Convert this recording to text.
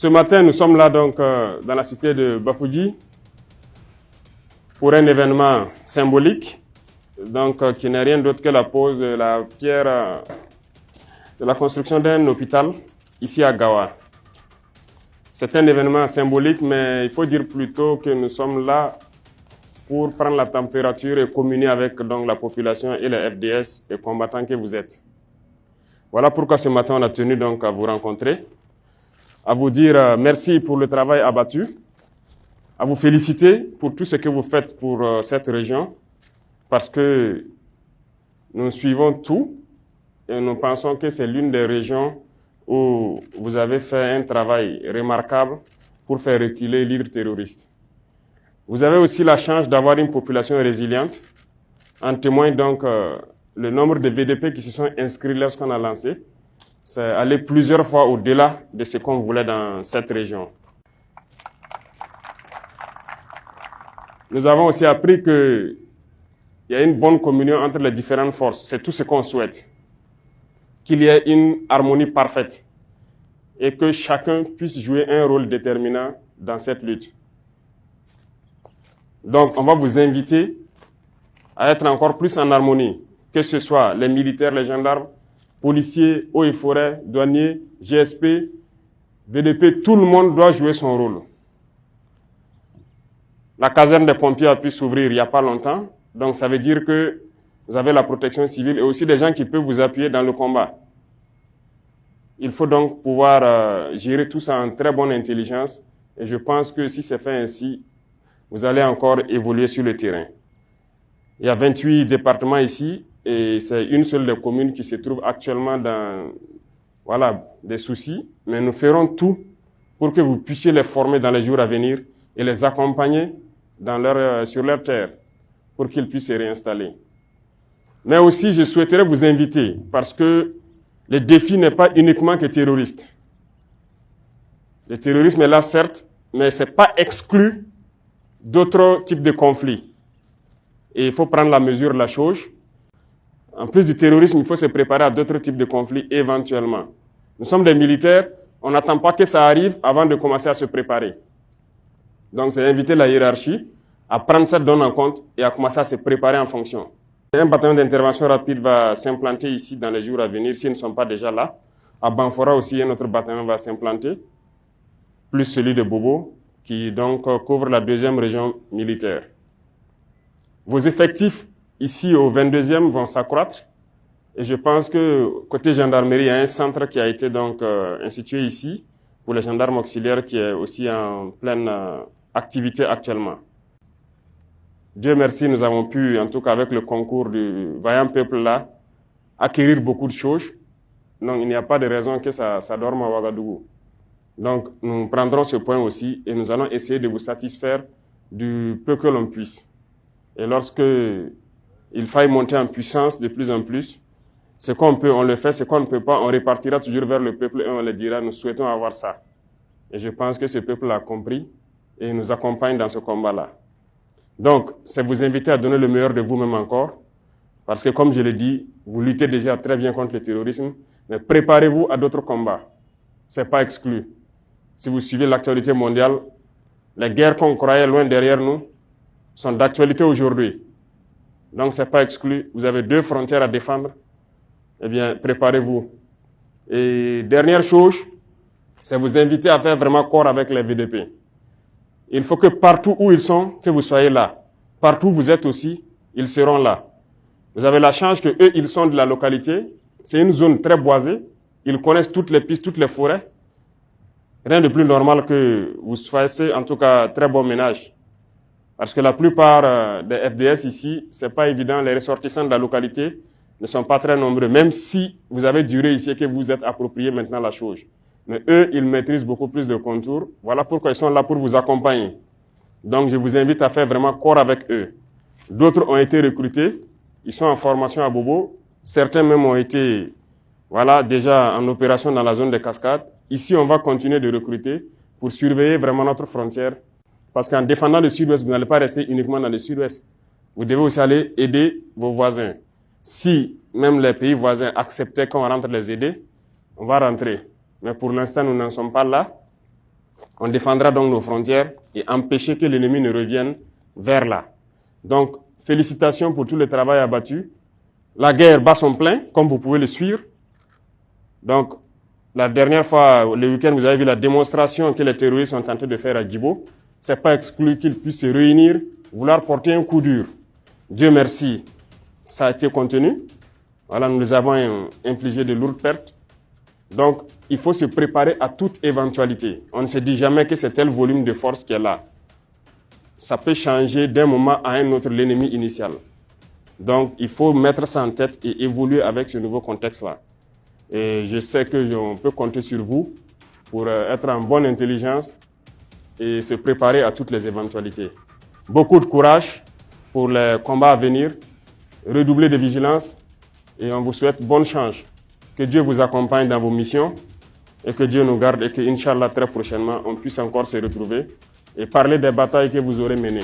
Ce matin, nous sommes là donc dans la cité de Bafouji pour un événement symbolique, donc qui n'est rien d'autre que la pose de la pierre de la construction d'un hôpital ici à Gawa. C'est un événement symbolique, mais il faut dire plutôt que nous sommes là pour prendre la température et communier avec donc, la population et les FDS et combattants que vous êtes. Voilà pourquoi ce matin on a tenu donc à vous rencontrer, à vous dire merci pour le travail abattu, à vous féliciter pour tout ce que vous faites pour cette région, parce que nous suivons tout et nous pensons que c'est l'une des régions où vous avez fait un travail remarquable pour faire reculer l'hydre terroriste. Vous avez aussi la chance d'avoir une population résiliente. En témoigne donc le nombre de VDP qui se sont inscrits lorsqu'on a lancé. C'est allé plusieurs fois au-delà de ce qu'on voulait dans cette région. Nous avons aussi appris qu'il y a une bonne communion entre les différentes forces. C'est tout ce qu'on souhaite. Qu'il y ait une harmonie parfaite et que chacun puisse jouer un rôle déterminant dans cette lutte. Donc, on va vous inviter à être encore plus en harmonie, que ce soit les militaires, les gendarmes, policiers, eaux et forêts, douaniers, GSP, VDP, tout le monde doit jouer son rôle. La caserne des pompiers a pu s'ouvrir il n'y a pas longtemps, donc ça veut dire que vous avez la protection civile et aussi des gens qui peuvent vous appuyer dans le combat. Il faut donc pouvoir gérer tout ça en très bonne intelligence et je pense que si c'est fait ainsi, vous allez encore évoluer sur le terrain. Il y a 28 départements ici et c'est une seule des communes qui se trouve actuellement dans des soucis. Mais nous ferons tout pour que vous puissiez les former dans les jours à venir et les accompagner sur leur terre pour qu'ils puissent se réinstaller. Mais aussi, je souhaiterais vous inviter parce que le défi n'est pas uniquement que terroriste. Le terrorisme est là, certes, mais ce n'est pas exclu d'autres types de conflits. Et il faut prendre la mesure de la chose. En plus du terrorisme, il faut se préparer à d'autres types de conflits éventuellement. Nous sommes des militaires, on n'attend pas que ça arrive avant de commencer à se préparer. Donc c'est inviter la hiérarchie à prendre cette donne en compte et à commencer à se préparer en fonction. Un bataillon d'intervention rapide va s'implanter ici dans les jours à venir, s'ils ne sont pas déjà là. À Banfora aussi, un autre bataillon va s'implanter, plus celui de Bobo, qui donc couvre la 2e région militaire. Vos effectifs ici au 22e vont s'accroître et je pense que côté gendarmerie, il y a un centre qui a été donc institué ici pour les gendarmes auxiliaires qui est aussi en pleine activité actuellement. Dieu merci, nous avons pu, en tout cas avec le concours du vaillant peuple là, acquérir beaucoup de choses. Donc il n'y a pas de raison que ça dorme à Ouagadougou. Donc, nous prendrons ce point aussi et nous allons essayer de vous satisfaire du peu que l'on puisse. Et lorsque il faille monter en puissance de plus en plus, ce qu'on peut, on le fait, ce qu'on ne peut pas, on répartira toujours vers le peuple et on le dira, nous souhaitons avoir ça. Et je pense que ce peuple l'a compris et nous accompagne dans ce combat-là. Donc, c'est vous inviter à donner le meilleur de vous-même encore, parce que comme je l'ai dit, vous luttez déjà très bien contre le terrorisme, mais préparez-vous à d'autres combats. Ce n'est pas exclu. Si vous suivez l'actualité mondiale, les guerres qu'on croyait loin derrière nous sont d'actualité aujourd'hui. Donc, ce n'est pas exclu. Vous avez 2 frontières à défendre. Eh bien, préparez-vous. Et dernière chose, c'est vous inviter à faire vraiment corps avec les VDP. Il faut que partout où ils sont, que vous soyez là. Partout où vous êtes aussi, ils seront là. Vous avez la chance que eux, ils sont de la localité. C'est une zone très boisée. Ils connaissent toutes les pistes, toutes les forêts. Rien de plus normal que vous fassiez en tout cas très bon ménage. Parce que la plupart des FDS ici, c'est pas évident, les ressortissants de la localité ne sont pas très nombreux, même si vous avez duré ici et que vous êtes approprié maintenant la chose. Mais eux, ils maîtrisent beaucoup plus de contours. Voilà pourquoi ils sont là pour vous accompagner. Donc je vous invite à faire vraiment corps avec eux. D'autres ont été recrutés, ils sont en formation à Bobo. Certains même ont été déjà en opération dans la zone des cascades. Ici, on va continuer de recruter pour surveiller vraiment notre frontière. Parce qu'en défendant le sud-ouest, vous n'allez pas rester uniquement dans le sud-ouest. Vous devez aussi aller aider vos voisins. Si même les pays voisins acceptaient qu'on rentre les aider, on va rentrer. Mais pour l'instant, nous n'en sommes pas là. On défendra donc nos frontières et empêcher que l'ennemi ne revienne vers là. Donc, félicitations pour tout le travail abattu. La guerre bat son plein, comme vous pouvez le suivre. Donc, la dernière fois, le week-end, vous avez vu la démonstration que les terroristes sont tentés de faire à Djibo. Ce n'est pas exclu qu'ils puissent se réunir, vouloir porter un coup dur. Dieu merci, ça a été contenu. Voilà, nous les avons infligé de lourdes pertes. Donc, il faut se préparer à toute éventualité. On ne se dit jamais que c'est tel volume de force qui est là. Ça peut changer d'un moment à un autre l'ennemi initial. Donc, il faut mettre ça en tête et évoluer avec ce nouveau contexte-là. Et je sais qu'on peut compter sur vous pour être en bonne intelligence et se préparer à toutes les éventualités. Beaucoup de courage pour les combats à venir, redoubler de vigilance et on vous souhaite bonne chance. Que Dieu vous accompagne dans vos missions et que Dieu nous garde et que, Inch'Allah, très prochainement, on puisse encore se retrouver et parler des batailles que vous aurez menées.